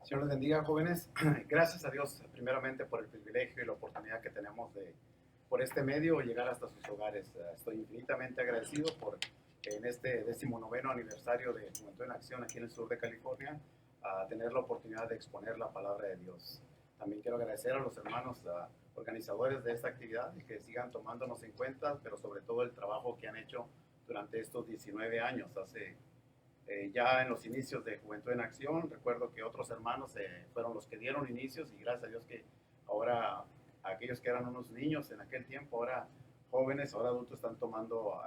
Señor les bendiga, jóvenes. Gracias a Dios, primeramente, por el privilegio y la oportunidad que tenemos de, por este medio, llegar hasta sus hogares. Estoy infinitamente agradecido por, en este 19º aniversario de Juventud en Acción aquí en el sur de California, a tener la oportunidad de exponer la palabra de Dios. También quiero agradecer a los hermanos organizadores de esta actividad y que sigan tomándonos en cuenta, pero sobre todo el trabajo que han hecho durante estos 19 años. Ya en los inicios de Juventud en Acción, recuerdo que otros hermanos fueron los que dieron inicios y gracias a Dios que ahora aquellos que eran unos niños en aquel tiempo, ahora jóvenes, ahora adultos están tomando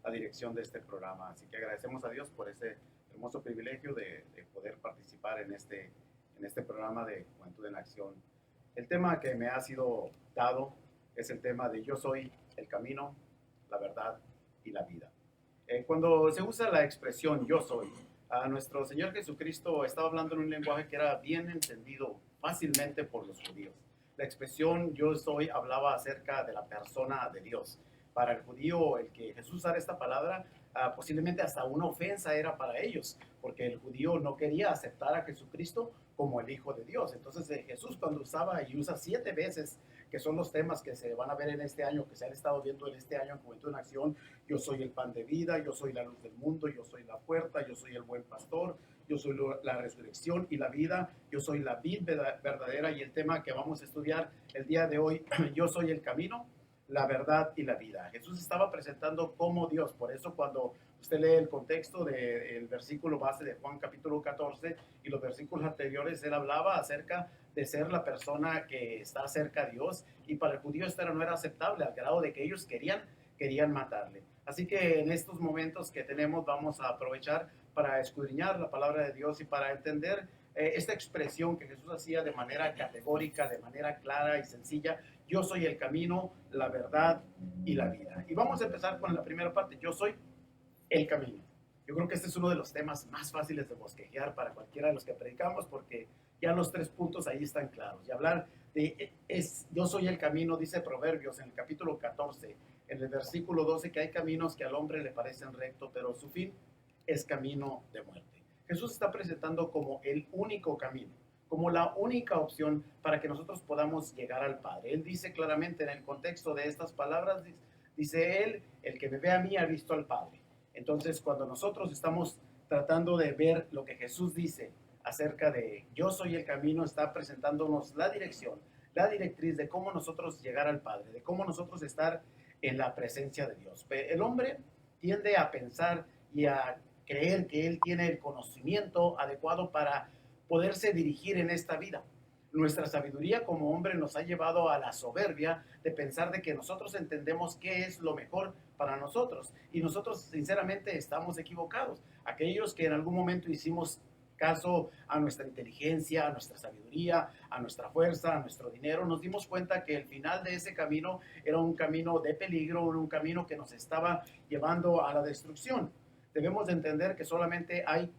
la dirección de este programa. Así que agradecemos a Dios por ese hermoso privilegio de poder participar en este programa de Juventud en Acción. El tema que me ha sido dado es el tema de yo soy el camino, la verdad y la vida. Cuando se usa la expresión yo soy, a nuestro Señor Jesucristo estaba hablando en un lenguaje que era bien entendido fácilmente por los judíos. La expresión yo soy hablaba acerca de la persona de Dios. Para el judío, el que Jesús usara esta palabra, posiblemente hasta una ofensa era para ellos, porque el judío no quería aceptar a Jesucristo como el Hijo de Dios. Entonces Jesús cuando usaba y usa 7 veces, que son los temas que se van a ver en este año, que se han estado viendo en este año en Juventud en Acción: yo soy el pan de vida, yo soy la luz del mundo, yo soy la puerta, yo soy el buen pastor, yo soy la resurrección y la vida, yo soy la vid verdadera. Y el tema que vamos a estudiar el día de hoy, yo soy el camino, la verdad y la vida. Jesús estaba presentando como Dios. Por eso cuando usted lee el contexto del versículo base de Juan capítulo 14 y los versículos anteriores, él hablaba acerca de ser la persona que está cerca a Dios, y para el judío esto no era aceptable, al grado de que ellos querían matarle. Así que en estos momentos que tenemos vamos a aprovechar para escudriñar la palabra de Dios y para entender esta expresión que Jesús hacía de manera categórica, de manera clara y sencilla: yo soy el camino, la verdad y la vida. Y vamos a empezar con la primera parte: yo soy el camino. Yo creo que este es uno de los temas más fáciles de bosquejar para cualquiera de los que predicamos, porque ya los 3 puntos ahí están claros. Y hablar de yo soy el camino, dice Proverbios en el capítulo 14, en el versículo 12, que hay caminos que al hombre le parecen rectos, pero su fin es camino de muerte. Jesús está presentando como el único camino, como la única opción para que nosotros podamos llegar al Padre. Él dice claramente en el contexto de estas palabras, dice él: el que me ve a mí ha visto al Padre. Entonces, cuando nosotros estamos tratando de ver lo que Jesús dice acerca de yo soy el camino, está presentándonos la dirección, la directriz de cómo nosotros llegar al Padre, de cómo nosotros estar en la presencia de Dios. El hombre tiende a pensar y a creer que él tiene el conocimiento adecuado para poderse dirigir en esta vida. Nuestra sabiduría como hombre nos ha llevado a la soberbia de pensar de que nosotros entendemos qué es lo mejor para nosotros, y nosotros sinceramente estamos equivocados. Aquellos que en algún momento hicimos caso a nuestra inteligencia, a nuestra sabiduría, a nuestra fuerza, a nuestro dinero, nos dimos cuenta que el final de ese camino era un camino de peligro, un camino que nos estaba llevando a la destrucción. Debemos de entender que solamente hay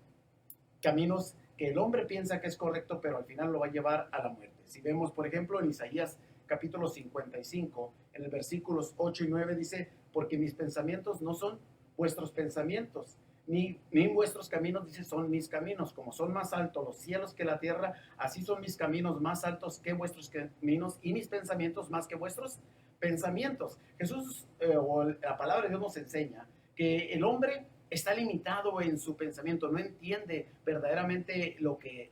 caminos que el hombre piensa que es correcto, pero al final lo va a llevar a la muerte. Si vemos, por ejemplo, en Isaías capítulo 55, en el versículos 8 y 9 dice: porque mis pensamientos no son vuestros pensamientos, ni vuestros caminos, dice, son mis caminos. Como son más altos los cielos que la tierra, así son mis caminos más altos que vuestros caminos, y mis pensamientos más que vuestros pensamientos. Jesús, o la palabra de Dios nos enseña que el hombre está limitado en su pensamiento, no entiende verdaderamente lo que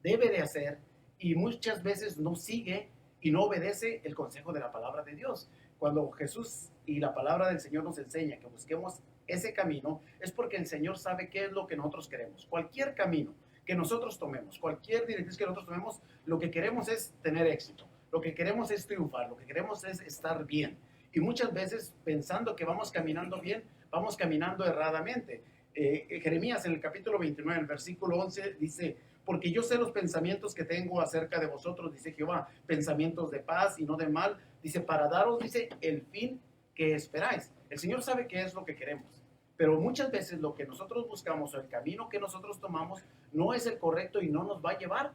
debe de hacer, y muchas veces no sigue y no obedece el consejo de la palabra de Dios. Cuando Jesús y la palabra del Señor nos enseña que busquemos ese camino, es porque el Señor sabe qué es lo que nosotros queremos. Cualquier camino que nosotros tomemos, cualquier directriz que nosotros tomemos, lo que queremos es tener éxito, lo que queremos es triunfar, lo que queremos es estar bien. Y muchas veces, pensando que vamos caminando bien, vamos caminando erradamente. Jeremías en el capítulo 29, el versículo 11 dice: porque yo sé los pensamientos que tengo acerca de vosotros, dice Jehová, pensamientos de paz y no de mal, dice, para daros, dice, el fin que esperáis. El Señor sabe qué es lo que queremos, pero muchas veces lo que nosotros buscamos o el camino que nosotros tomamos no es el correcto y no nos va a llevar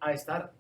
a estar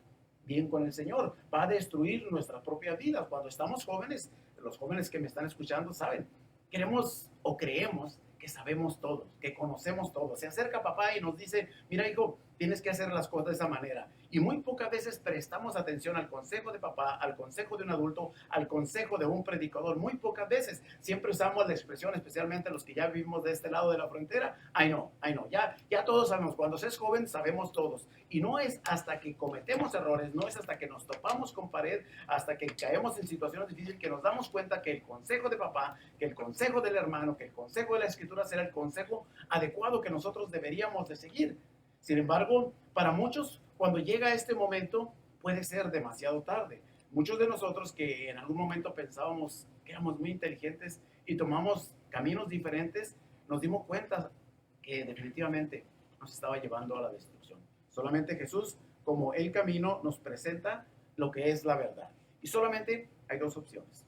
bien con el Señor, va a destruir nuestra propia vida. Cuando estamos jóvenes, los jóvenes que me están escuchando saben, queremos o creemos que sabemos todo, que conocemos todo. Se acerca papá y nos dice: mira, hijo, tienes que hacer las cosas de esa manera. Y muy pocas veces prestamos atención al consejo de papá, al consejo de un adulto, al consejo de un predicador. Muy pocas veces. Siempre usamos la expresión, especialmente los que ya vivimos de este lado de la frontera, ay no, ya todos sabemos. Cuando se es joven sabemos todos. Y no es hasta que cometemos errores, no es hasta que nos topamos con pared, hasta que caemos en situaciones difíciles, que nos damos cuenta que el consejo de papá, que el consejo del hermano, que el consejo de la escritura será el consejo adecuado que nosotros deberíamos de seguir. Sin embargo, para muchos, cuando llega este momento, puede ser demasiado tarde. Muchos de nosotros que en algún momento pensábamos que éramos muy inteligentes y tomamos caminos diferentes, nos dimos cuenta que definitivamente nos estaba llevando a la destrucción. Solamente Jesús, como el camino, nos presenta lo que es la verdad. Y solamente hay dos opciones.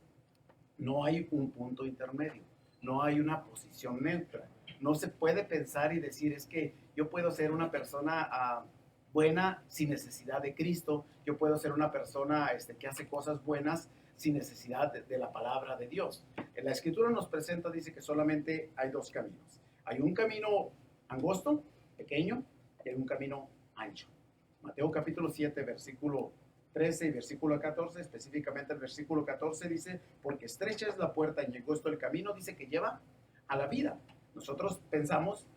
No hay un punto intermedio, no hay una posición neutra. No se puede pensar y decir, es que yo puedo ser una persona buena sin necesidad de Cristo, yo puedo ser una persona que hace cosas buenas sin necesidad de la palabra de Dios. En la Escritura nos presenta, dice que solamente hay dos caminos. Hay un camino angosto, pequeño, y hay un camino ancho. Mateo capítulo 7, versículo 13 y versículo 14, específicamente el versículo 14 dice, porque estrecha es la puerta y angosto el camino, dice, que lleva a la vida. Nosotros pensamos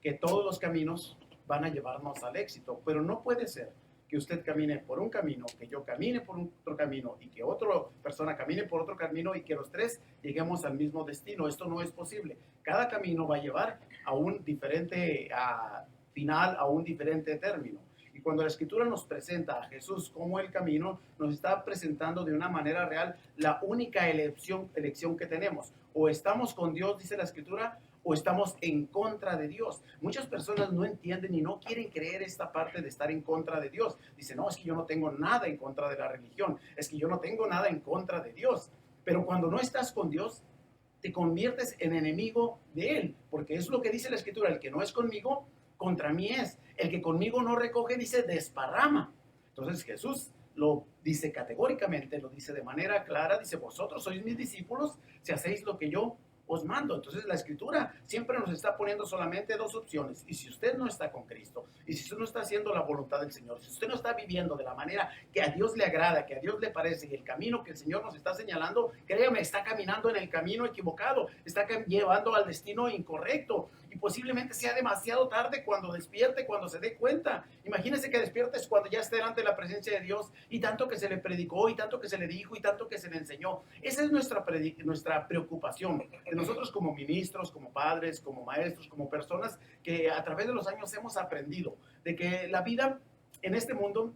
que todos los caminos van a llevarnos al éxito, pero no puede ser que usted camine por un camino, que yo camine por otro camino y que otra persona camine por otro camino y que los tres lleguemos al mismo destino. Esto no es posible. Cada camino va a llevar a un diferente final, a un diferente término. Y cuando la Escritura nos presenta a Jesús como el camino, nos está presentando de una manera real la única elección que tenemos. O estamos con Dios, dice la Escritura, o estamos en contra de Dios. Muchas personas no entienden y no quieren creer esta parte de estar en contra de Dios. Dicen, no, es que yo no tengo nada en contra de la religión, es que yo no tengo nada en contra de Dios. Pero cuando no estás con Dios, te conviertes en enemigo de Él, porque es lo que dice la Escritura, el que no es conmigo, contra mí es. El que conmigo no recoge, dice, desparrama. Entonces Jesús lo dice categóricamente, lo dice de manera clara, dice, vosotros sois mis discípulos si hacéis lo que yo os mando. Entonces la Escritura siempre nos está poniendo solamente dos opciones. Y si usted no está con Cristo, y si usted no está haciendo la voluntad del Señor, si usted no está viviendo de la manera que a Dios le agrada, que a Dios le parece, y el camino que el Señor nos está señalando, créame, está caminando en el camino equivocado, está llevando al destino incorrecto. Y posiblemente sea demasiado tarde cuando despierte, cuando se dé cuenta. Imagínese que despiertes cuando ya esté delante de la presencia de Dios, y tanto que se le predicó, y tanto que se le dijo, y tanto que se le enseñó. Esa es nuestra preocupación de nosotros como ministros, como padres, como maestros, como personas que a través de los años hemos aprendido de que la vida en este mundo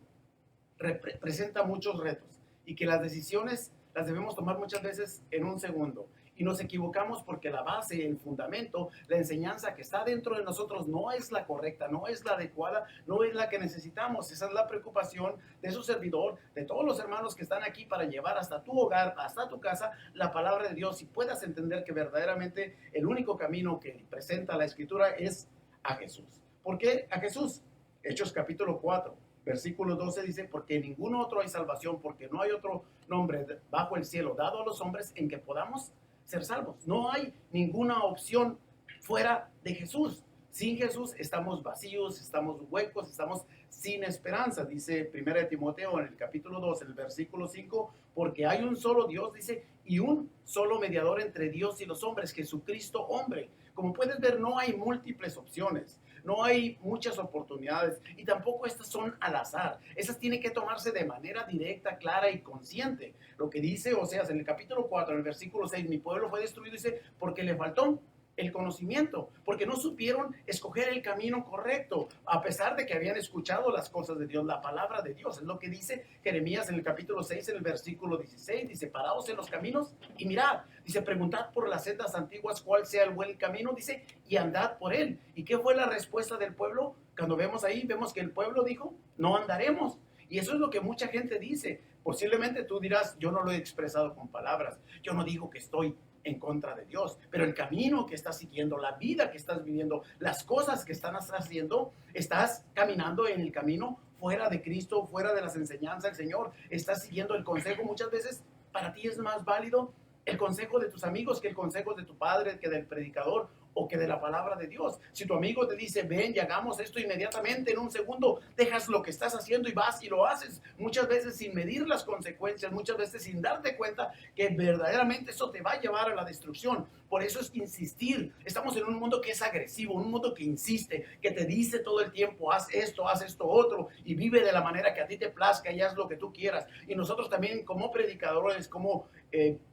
presenta muchos retos y que las decisiones las debemos tomar muchas veces en un segundo. Y nos equivocamos porque la base, el fundamento, la enseñanza que está dentro de nosotros no es la correcta, no es la adecuada, no es la que necesitamos. Esa es la preocupación de su servidor, de todos los hermanos que están aquí para llevar hasta tu hogar, hasta tu casa, la palabra de Dios y puedas entender que verdaderamente el único camino que presenta la Escritura es a Jesús. ¿Por qué a Jesús? Hechos capítulo 4. Versículo 12 dice, porque en ningún otro hay salvación, porque no hay otro nombre bajo el cielo dado a los hombres en que podamos ser salvos. No hay ninguna opción fuera de Jesús. Sin Jesús estamos vacíos, estamos huecos, estamos sin esperanza. Dice 1 Timoteo en el capítulo 2, el versículo 5, porque hay un solo Dios, dice, y un solo mediador entre Dios y los hombres, Jesucristo hombre. Como puedes ver, no hay múltiples opciones. No hay muchas oportunidades y tampoco estas son al azar. Esas tienen que tomarse de manera directa, clara y consciente. Lo que dice Oseas en el capítulo 4, en el versículo 6, mi pueblo fue destruido, dice, porque le faltó el conocimiento, porque no supieron escoger el camino correcto, a pesar de que habían escuchado las cosas de Dios, la palabra de Dios. Es lo que dice Jeremías en el capítulo 6, en el versículo 16, dice, paraos en los caminos y mirad, dice, preguntad por las sendas antiguas cuál sea el buen camino, dice, y andad por él. ¿Y qué fue la respuesta del pueblo? Cuando vemos ahí, vemos que el pueblo dijo, no andaremos. Y eso es lo que mucha gente dice. Posiblemente tú dirás, yo no lo he expresado con palabras, yo no digo que estoy en contra de Dios, pero el camino que estás siguiendo, la vida que estás viviendo, las cosas que estás haciendo, estás caminando en el camino fuera de Cristo, fuera de las enseñanzas del Señor, estás siguiendo el consejo. Muchas veces para ti es más válido el consejo de tus amigos que el consejo de tu padre, que del predicador o que de la palabra de Dios. Si tu amigo te dice, ven y hagamos esto inmediatamente, en un segundo dejas lo que estás haciendo y vas y lo haces, muchas veces sin medir las consecuencias, muchas veces sin darte cuenta que verdaderamente eso te va a llevar a la destrucción. Por eso es insistir. Estamos en un mundo que es agresivo, un mundo que insiste, que te dice todo el tiempo, haz esto otro, y vive de la manera que a ti te plazca y haz lo que tú quieras. Y nosotros también como predicadores, como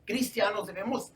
cristianos, debemos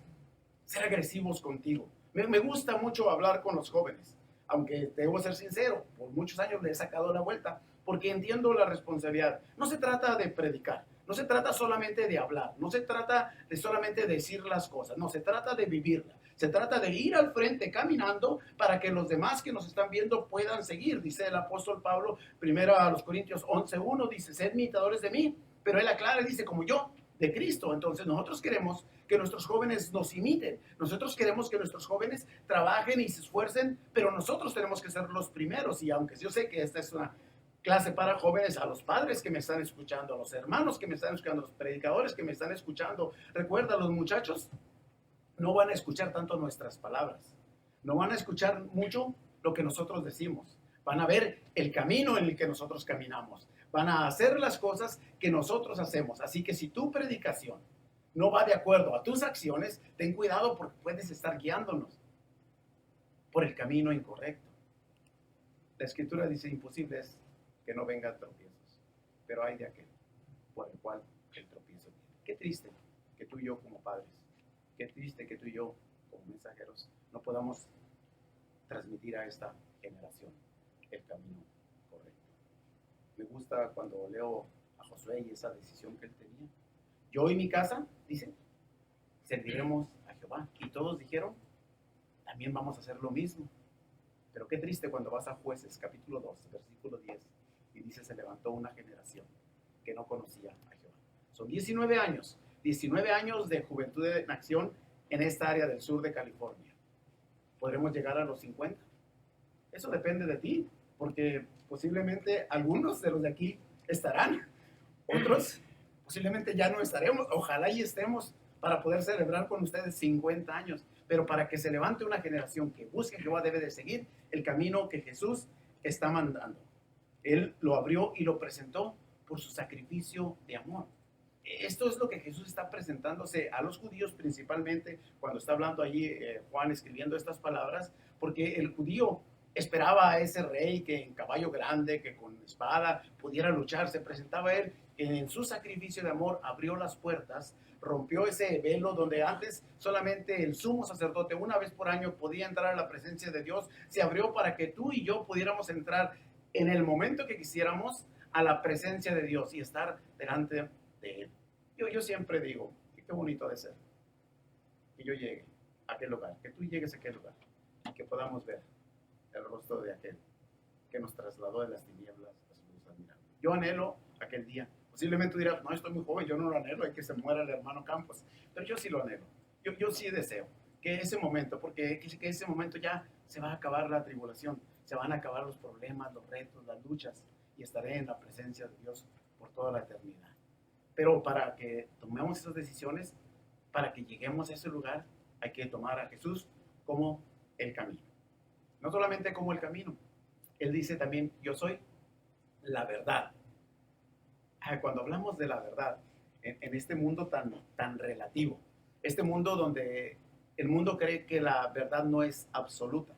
ser agresivos contigo. Me gusta mucho hablar con los jóvenes, aunque debo ser sincero, por muchos años le he sacado la vuelta, porque entiendo la responsabilidad. No se trata de predicar, no se trata solamente de hablar, no se trata de solamente decir las cosas, no, se trata de vivirla. Se trata de ir al frente caminando para que los demás que nos están viendo puedan seguir. Dice el apóstol Pablo, primero a los Corintios 11:1, dice, sed imitadores de mí, pero él aclara y dice, como yo, de Cristo. Entonces nosotros queremos que nuestros jóvenes nos imiten. Nosotros queremos que nuestros jóvenes trabajen y se esfuercen, pero nosotros tenemos que ser los primeros. Y aunque yo sé que esta es una clase para jóvenes, a los padres que me están escuchando, a los hermanos que me están escuchando, a los predicadores que me están escuchando, recuerda, los muchachos no van a escuchar tanto nuestras palabras, no van a escuchar mucho lo que nosotros decimos, van a ver el camino en el que nosotros caminamos, van a hacer las cosas que nosotros hacemos. Así que si tu predicación no va de acuerdo a tus acciones, ten cuidado porque puedes estar guiándonos por el camino incorrecto. La Escritura dice, imposible es que no vengan tropiezos, pero hay de aquel por el cual el tropiezo viene. Qué triste que tú y yo como padres, qué triste que tú y yo como mensajeros no podamos transmitir a esta generación el camino correcto. Me gusta cuando leo a Josué y esa decisión que él tenía. Yo y mi casa, dice, serviremos a Jehová. Y todos dijeron, también vamos a hacer lo mismo. Pero qué triste cuando vas a Jueces, capítulo 2, versículo 10, y dice, se levantó una generación que no conocía a Jehová. Son 19 años de juventud en acción en esta área del sur de California. ¿Podremos llegar a los 50? Eso depende de ti, porque posiblemente algunos de los de aquí estarán, otros posiblemente ya no estaremos, ojalá y estemos para poder celebrar con ustedes 50 años, pero para que se levante una generación que busque a Jehová debe de seguir el camino que Jesús está mandando. Él lo abrió y lo presentó por su sacrificio de amor. Esto es lo que Jesús está presentándose a los judíos principalmente cuando está hablando allí Juan escribiendo estas palabras, porque el judío esperaba a ese rey que en caballo grande, que con espada pudiera luchar. Se presentaba él que en su sacrificio de amor abrió las puertas, rompió ese velo donde antes solamente el sumo sacerdote una vez por año podía entrar a la presencia de Dios. Se abrió para que tú y yo pudiéramos entrar en el momento que quisiéramos a la presencia de Dios y estar delante de Él. Yo siempre digo, qué bonito ha de ser que yo llegue a aquel lugar, que tú llegues a aquel lugar y que podamos ver el rostro de aquel que nos trasladó de las tinieblas a su luz admirable. Yo anhelo aquel día. Posiblemente tú dirás, no, estoy muy joven, yo no lo anhelo, hay que se muera el hermano Campos. Pero yo sí lo anhelo. Yo sí deseo que ese momento, porque que ese momento ya se va a acabar la tribulación, se van a acabar los problemas, los retos, las luchas, y estaré en la presencia de Dios por toda la eternidad. Pero para que tomemos esas decisiones, para que lleguemos a ese lugar, hay que tomar a Jesús como el camino. No solamente como el camino, Él dice también, yo soy la verdad. Cuando hablamos de la verdad, en este mundo tan relativo, este mundo donde el mundo cree que la verdad no es absoluta,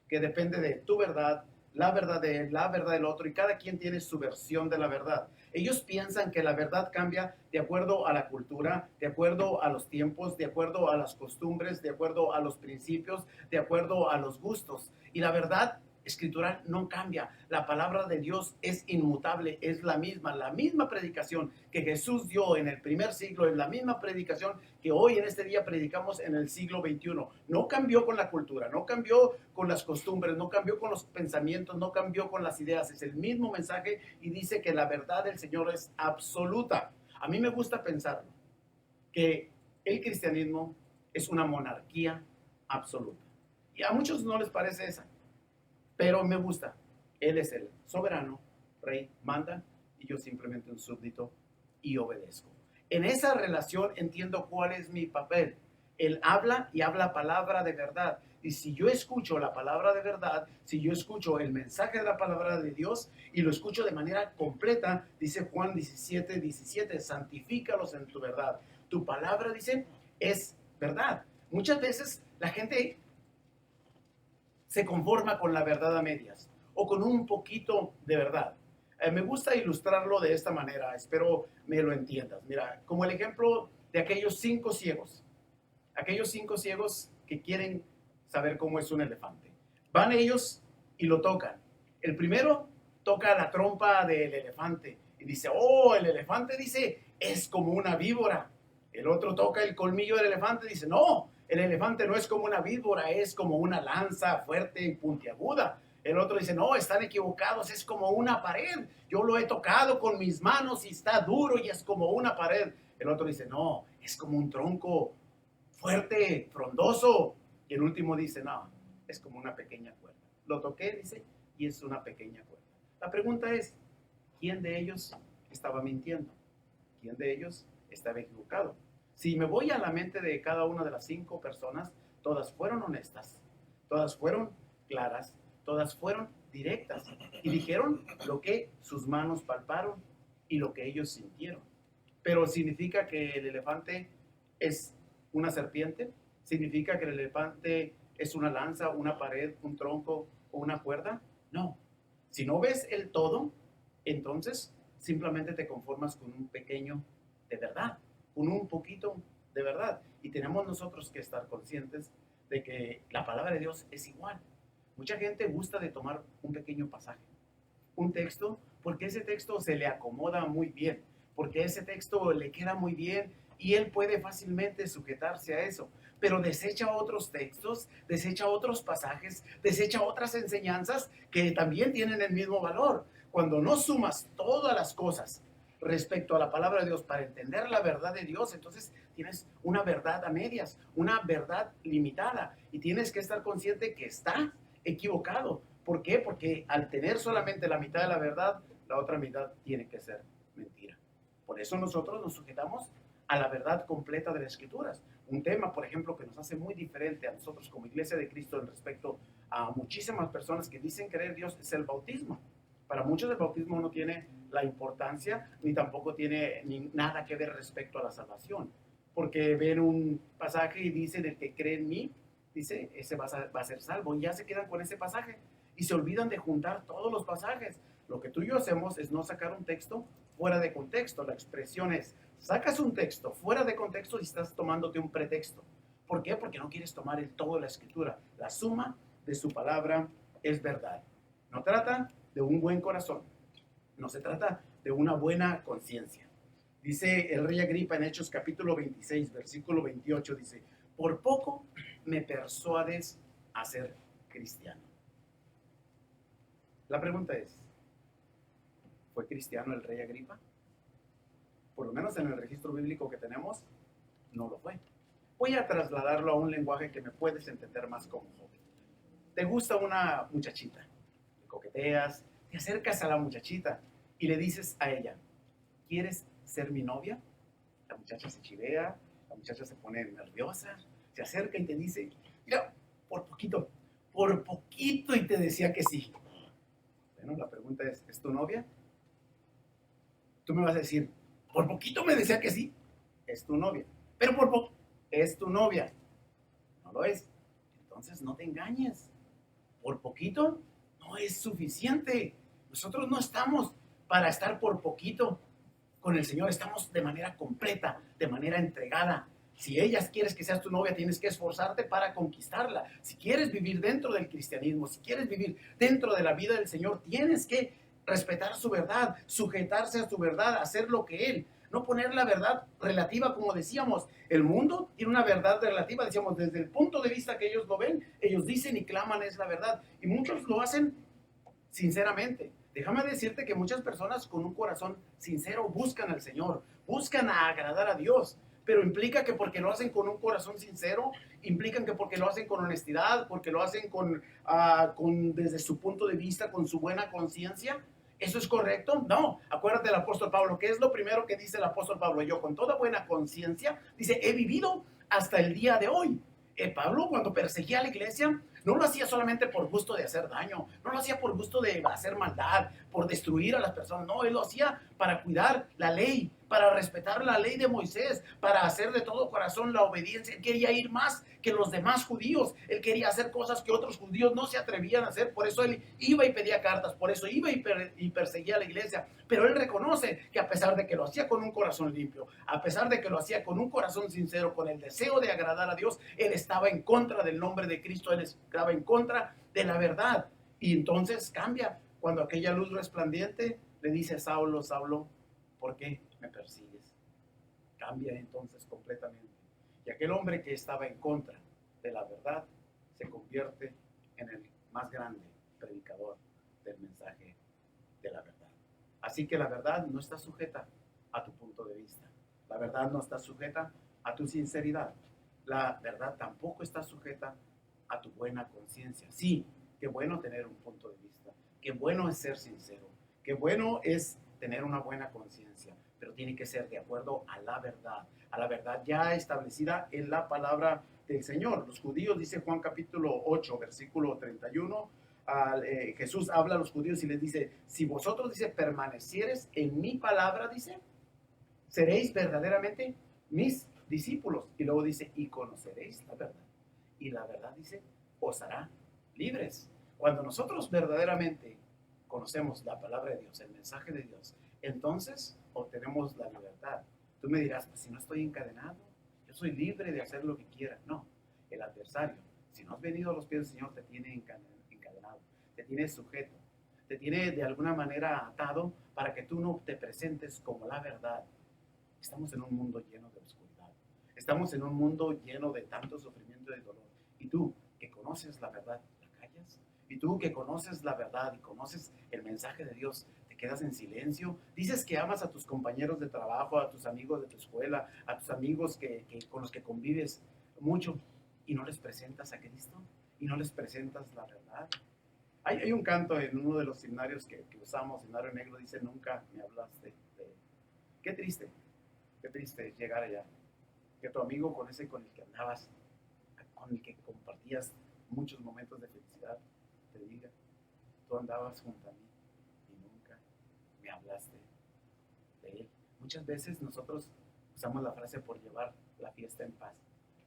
que depende de tu verdad, la verdad de él, la verdad del otro, y cada quien tiene su versión de la verdad. Ellos piensan que la verdad cambia de acuerdo a la cultura, de acuerdo a los tiempos, de acuerdo a las costumbres, de acuerdo a los principios, de acuerdo a los gustos. Y la verdad escritural no cambia. La palabra de Dios es inmutable, es la misma predicación que Jesús dio en el primer siglo, es la misma predicación que hoy en este día predicamos en el siglo XXI. No cambió con la cultura, no cambió con las costumbres, no cambió con los pensamientos, no cambió con las ideas. Es el mismo mensaje y dice que la verdad del Señor es absoluta. A mí me gusta pensar que el cristianismo es una monarquía absoluta. Y a muchos no les parece esa. Pero me gusta. Él es el soberano, rey, manda, y yo simplemente un súbdito y obedezco. En esa relación entiendo cuál es mi papel. Él habla y habla palabra de verdad. Y si yo escucho la palabra de verdad, si yo escucho el mensaje de la palabra de Dios y lo escucho de manera completa, dice Juan 17:17, santifícalos en tu verdad. Tu palabra, dice, es verdad. Muchas veces la gente se conforma con la verdad a medias o con un poquito de verdad. Me gusta ilustrarlo de esta manera, espero me lo entiendas. Mira, como el ejemplo de aquellos cinco ciegos que quieren saber cómo es un elefante. Van ellos y lo tocan. El primero toca la trompa del elefante y dice, oh, el elefante dice, es como una víbora. El otro toca el colmillo del elefante y dice, no, el elefante no es como una víbora, es como una lanza fuerte y puntiaguda. El otro dice, no, están equivocados, es como una pared. Yo lo he tocado con mis manos y está duro y es como una pared. El otro dice, no, es como un tronco fuerte, frondoso. Y el último dice, no, es como una pequeña cuerda. Lo toqué, dice, y es una pequeña cuerda. La pregunta es, ¿quién de ellos estaba mintiendo? ¿Quién de ellos estaba equivocado? Si me voy a la mente de cada una de las cinco personas, todas fueron honestas, todas fueron claras, todas fueron directas y dijeron lo que sus manos palparon y lo que ellos sintieron. Pero significa que el elefante es una serpiente, significa que el elefante es una lanza, una pared, un tronco o una cuerda. No. Si no ves el todo, entonces simplemente te conformas con un pequeño de verdad, con un poquito de verdad. Y tenemos nosotros que estar conscientes de que la palabra de Dios es igual. Mucha gente gusta de tomar un pequeño pasaje, un texto, porque ese texto se le acomoda muy bien, porque ese texto le queda muy bien y él puede fácilmente sujetarse a eso, pero desecha otros textos, desecha otros pasajes, desecha otras enseñanzas que también tienen el mismo valor. Cuando no sumas todas las cosas respecto a la palabra de Dios para entender la verdad de Dios, entonces tienes una verdad a medias, una verdad limitada y tienes que estar consciente que está equivocado. ¿Por qué? Porque al tener solamente la mitad de la verdad, la otra mitad tiene que ser mentira. Por eso nosotros nos sujetamos a la verdad completa de las Escrituras. Un tema, por ejemplo, que nos hace muy diferente a nosotros como Iglesia de Cristo en respecto a muchísimas personas que dicen creer en Dios es el bautismo. Para muchos el bautismo no tiene la importancia ni tampoco tiene ni nada que ver respecto a la salvación. Porque ven un pasaje y dicen el que cree en mí, dice, ese va a ser salvo. Y ya se quedan con ese pasaje y se olvidan de juntar todos los pasajes. Lo que tú y yo hacemos es no sacar un texto fuera de contexto. La expresión es, sacas un texto fuera de contexto y estás tomándote un pretexto. ¿Por qué? Porque no quieres tomar el todo de la Escritura. La suma de su palabra es verdad. No trata de un buen corazón. No se trata de una buena conciencia. Dice el rey Agripa en Hechos capítulo 26, versículo 28, dice, por poco me persuades a ser cristiano. La pregunta es, ¿fue cristiano el rey Agripa? Por lo menos en el registro bíblico que tenemos, no lo fue. Voy a trasladarlo a un lenguaje que me puedes entender más como joven. Te gusta una muchachita, le coqueteas, te acercas a la muchachita y le dices a ella, ¿quieres ser mi novia? La muchacha se chivea, la muchacha se pone nerviosa, se acerca y te dice, mira, por poquito y te decía que sí. Bueno, la pregunta ¿es tu novia? Tú me vas a decir, por poquito me decía que sí, es tu novia. Pero por poco, es tu novia. No lo es. Entonces no te engañes. Por poquito no es suficiente. Nosotros no estamos para estar por poquito con el Señor, estamos de manera completa, de manera entregada. Si ella quieres que seas tu novia, tienes que esforzarte para conquistarla. Si quieres vivir dentro del cristianismo, si quieres vivir dentro de la vida del Señor, tienes que respetar su verdad, sujetarse a su verdad, hacer lo que Él, no poner la verdad relativa como decíamos. El mundo tiene una verdad relativa, decíamos, desde el punto de vista que ellos lo ven, ellos dicen y claman es la verdad. Y muchos lo hacen sinceramente. Déjame decirte que muchas personas con un corazón sincero buscan al Señor, buscan a agradar a Dios, pero implica que porque lo hacen con un corazón sincero, implican que porque lo hacen con honestidad, porque lo hacen desde su punto de vista, con su buena conciencia. ¿Eso es correcto? No. Acuérdate del apóstol Pablo, ¿qué es lo primero que dice el apóstol Pablo? Yo con toda buena conciencia, dice, he vivido hasta el día de hoy. Pablo, cuando perseguía a la iglesia, no lo hacía solamente por gusto de hacer daño, no lo hacía por gusto de hacer maldad, por destruir a las personas, no, él lo hacía para cuidar la ley, para respetar la ley de Moisés, para hacer de todo corazón la obediencia. Él quería ir más que los demás judíos, él quería hacer cosas que otros judíos no se atrevían a hacer, por eso él iba y pedía cartas, por eso iba y perseguía a la iglesia, pero él reconoce que a pesar de que lo hacía con un corazón limpio, a pesar de que lo hacía con un corazón sincero, con el deseo de agradar a Dios, él estaba en contra del nombre de Cristo, él estaba en contra de la verdad. Y entonces cambia cuando aquella luz resplandeciente le dice: Saulo, Saulo, ¿por qué me persigues? Cambia entonces completamente. Y aquel hombre que estaba en contra de la verdad se convierte en el más grande predicador del mensaje de la verdad. Así que la verdad no está sujeta a tu punto de vista. La verdad no está sujeta a tu sinceridad. La verdad tampoco está sujeta a tu buena conciencia. Sí, qué bueno tener un punto de vista. Qué bueno es ser sincero. Qué bueno es tener una buena conciencia. Pero tiene que ser de acuerdo a la verdad ya establecida en la palabra del Señor. Los judíos, dice Juan capítulo 8, versículo 31, Jesús habla a los judíos y les dice: si vosotros, dice, permanecieres en mi palabra, dice, seréis verdaderamente mis discípulos. Y luego dice: y conoceréis la verdad. Y la verdad, dice, os hará libres. Cuando nosotros verdaderamente conocemos la palabra de Dios, el mensaje de Dios, entonces obtenemos la libertad. Tú me dirás: pues si no estoy encadenado, yo soy libre de hacer lo que quiera. No, el adversario, si no has venido a los pies del Señor, te tiene encadenado, te tiene sujeto, te tiene de alguna manera atado para que tú no te presentes como la verdad. Estamos en un mundo lleno de oscuridad, estamos en un mundo lleno de tanto sufrimiento y dolor. Y tú, que conoces la verdad, ¿la callas? Y tú, que conoces la verdad y conoces el mensaje de Dios, quedas en silencio. Dices que amas a tus compañeros de trabajo, a tus amigos de tu escuela, a tus amigos con los que convives mucho, y no les presentas a Cristo, y no les presentas la verdad. Hay un canto en uno de los himnarios que usamos, himnario negro, dice: nunca me hablaste de... Qué triste es llegar allá, que tu amigo con el que andabas, con el que compartías muchos momentos de felicidad, te diga: tú andabas junto a mí y nunca me hablaste de él. Muchas veces nosotros usamos la frase por llevar la fiesta en paz,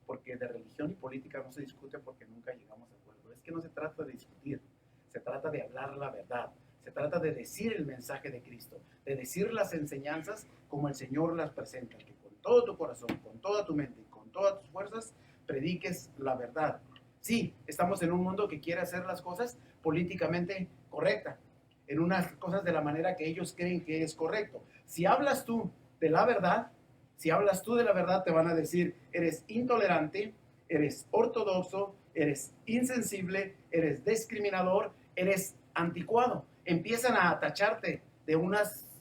porque de religión y política no se discute porque nunca llegamos a acuerdo. Es que no se trata de discutir, se trata de hablar la verdad, se trata de decir el mensaje de Cristo, de decir las enseñanzas como el Señor las presenta, que con todo tu corazón, con toda tu mente y con todas tus fuerzas prediques la verdad. Sí, estamos en un mundo que quiere hacer las cosas políticamente correctas, en unas cosas de la manera que ellos creen que es correcto. Si hablas tú de la verdad, te van a decir: eres intolerante, eres ortodoxo, eres insensible, eres discriminador, eres anticuado. Empiezan a tacharte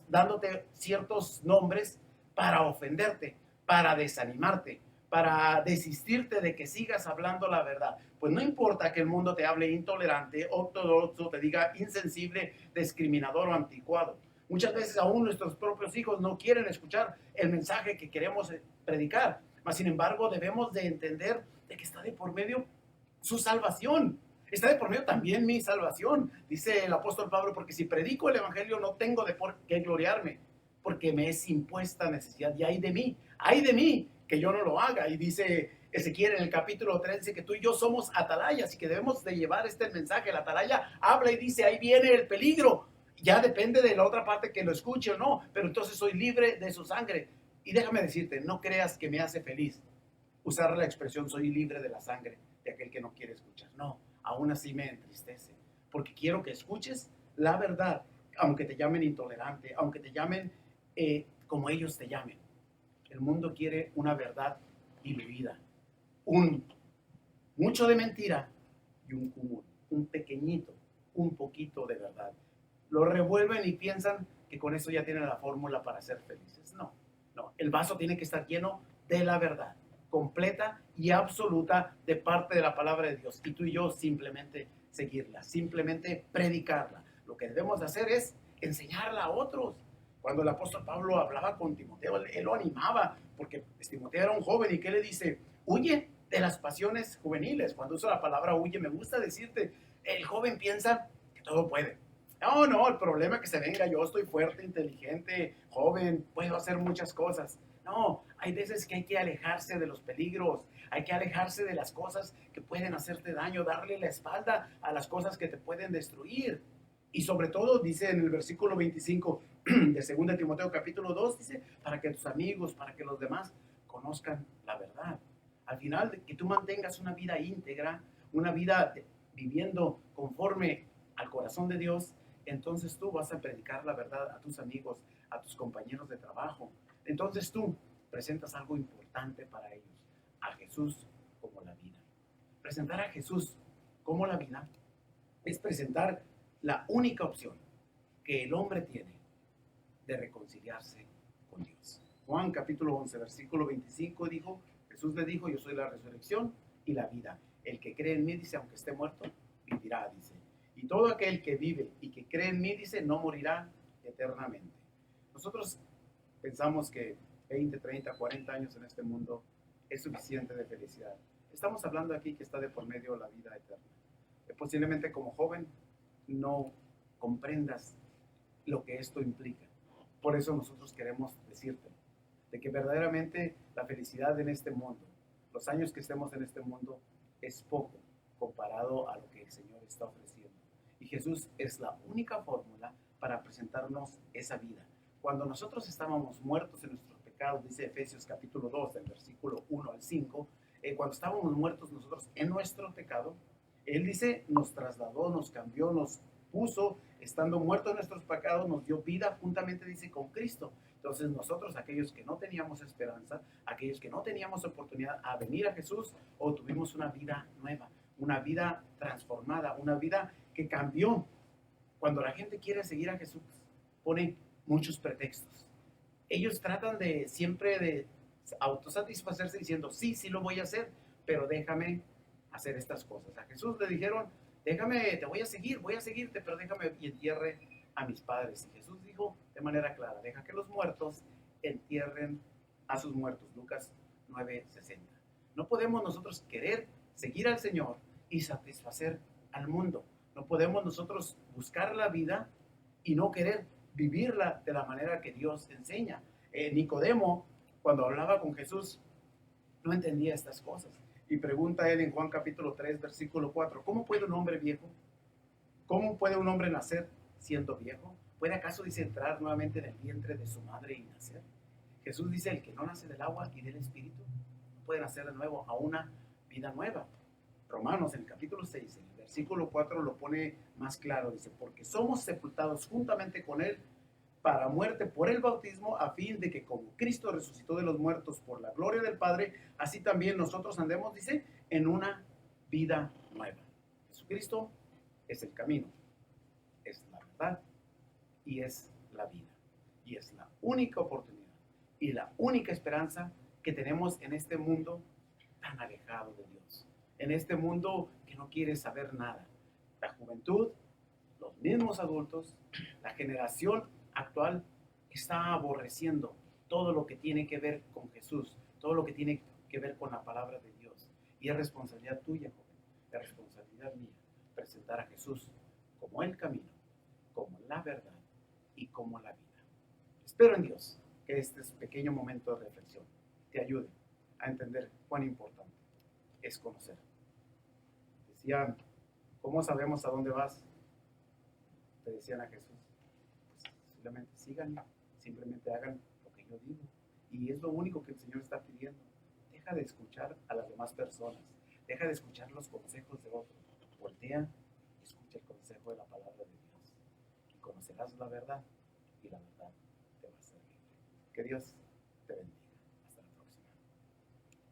dándote ciertos nombres para ofenderte, para desanimarte, para desistirte de que sigas hablando la verdad. Pues no importa que el mundo te hable intolerante, ortodoxo, te diga insensible, discriminador o anticuado. Muchas veces aún nuestros propios hijos no quieren escuchar el mensaje que queremos predicar. Mas, sin embargo, debemos de entender de que está de por medio su salvación. Está de por medio también mi salvación. Dice el apóstol Pablo: porque si predico el evangelio no tengo de por qué gloriarme, porque me es impuesta necesidad. Y hay de mí, que yo no lo haga. Y dice Ezequiel en el capítulo 13 que tú y yo somos atalayas y que debemos de llevar este mensaje. La atalaya habla y dice: ahí viene el peligro. Ya depende de la otra parte que lo escuche o no, pero entonces soy libre de su sangre. Y déjame decirte, no creas que me hace feliz usar la expresión soy libre de la sangre de aquel que no quiere escuchar. No, aún así me entristece, porque quiero que escuches la verdad, aunque te llamen intolerante, aunque te llamen como ellos te llamen. El mundo quiere una verdad diluida, mucho de mentira y un cúmulo, un pequeñito, un poquito de verdad. Lo revuelven y piensan que con eso ya tienen la fórmula para ser felices. No, el vaso tiene que estar lleno de la verdad, completa y absoluta de parte de la palabra de Dios. Y tú y yo simplemente seguirla, simplemente predicarla. Lo que debemos hacer es enseñarla a otros. Cuando el apóstol Pablo hablaba con Timoteo, él lo animaba, porque Timoteo era un joven y ¿qué le dice? Huye de las pasiones juveniles. Cuando uso la palabra huye, me gusta decirte, el joven piensa que todo puede. No, no, el problema es que se venga, yo estoy fuerte, inteligente, joven, puedo hacer muchas cosas. No, hay veces que hay que alejarse de los peligros, hay que alejarse de las cosas que pueden hacerte daño, darle la espalda a las cosas que te pueden destruir. Y sobre todo, dice en el versículo 25 de 2 Timoteo capítulo 2, dice, para que tus amigos, para que los demás conozcan la verdad. Al final, que tú mantengas una vida íntegra, una vida viviendo conforme al corazón de Dios, entonces tú vas a predicar la verdad a tus amigos, a tus compañeros de trabajo. Entonces tú presentas algo importante para ellos, a Jesús como la vida. Presentar a Jesús como la vida es presentar la única opción que el hombre tiene de reconciliarse con Dios. Juan capítulo 11, versículo 25 dijo, Jesús le dijo, yo soy la resurrección y la vida. El que cree en mí, dice, aunque esté muerto, vivirá, dice. Y todo aquel que vive y que cree en mí, dice, no morirá eternamente. Nosotros pensamos que 20, 30, 40 años en este mundo es suficiente de felicidad. Estamos hablando aquí que está de por medio la vida eterna. Posiblemente como joven no comprendas lo que esto implica. Por eso nosotros queremos decirte de que verdaderamente la felicidad en este mundo, los años que estemos en este mundo, es poco comparado a lo que el Señor está ofreciendo. Y Jesús es la única fórmula para presentarnos esa vida. Cuando nosotros estábamos muertos en nuestros pecados, dice Efesios capítulo 2, del versículo 1 al 5, cuando estábamos muertos nosotros en nuestro pecado, Él dice, nos trasladó, nos cambió, nos puso, estando muertos en nuestros pecados, nos dio vida juntamente, dice, con Cristo. Entonces nosotros, aquellos que no teníamos esperanza, aquellos que no teníamos oportunidad a venir a Jesús, o tuvimos una vida nueva, una vida transformada, una vida que cambió. Cuando la gente quiere seguir a Jesús, pone muchos pretextos. Ellos tratan de siempre de autosatisfacerse diciendo, sí, sí lo voy a hacer, pero déjame hacer estas cosas. A Jesús le dijeron, déjame, te voy a seguir, voy a seguirte, pero déjame y entierre a mis padres. Y Jesús dijo de manera clara, deja que los muertos entierren a sus muertos. Lucas 9:60. No podemos nosotros querer seguir al Señor y satisfacer al mundo. No podemos nosotros buscar la vida y no querer vivirla de la manera que Dios enseña. Nicodemo, cuando hablaba con Jesús, no entendía estas cosas. Y pregunta él en Juan capítulo 3, versículo 4, ¿cómo puede un hombre viejo? ¿Cómo puede un hombre nacer siendo viejo? ¿Puede acaso, dice, entrar nuevamente en el vientre de su madre y nacer? Jesús dice, el que no nace del agua y del espíritu, no puede nacer de nuevo a una vida nueva. Romanos, en el capítulo 6, en el versículo 4 lo pone más claro, dice, porque somos sepultados juntamente con él para muerte por el bautismo, a fin de que como Cristo resucitó de los muertos por la gloria del Padre, así también nosotros andemos, dice, en una vida nueva. Jesucristo es el camino, es la verdad y es la vida. Y es la única oportunidad y la única esperanza que tenemos en este mundo tan alejado de Dios. En este mundo que no quiere saber nada. La juventud, los mismos adultos, la generación actual está aborreciendo todo lo que tiene que ver con Jesús, todo lo que tiene que ver con la palabra de Dios. Y es responsabilidad tuya, joven, es responsabilidad mía, presentar a Jesús como el camino, como la verdad y como la vida. Espero en Dios que este pequeño momento de reflexión te ayude a entender cuán importante es conocer. Decían, ¿cómo sabemos a dónde vas? Le decían a Jesús, pues simplemente sigan, simplemente hagan lo que yo digo. Y es lo único que el Señor está pidiendo. Deja de escuchar a las demás personas, deja de escuchar los consejos de otros. Voltea y escucha el consejo de la palabra de Dios. Y conocerás la verdad y la verdad te va a hacer libre. Que Dios te bendiga.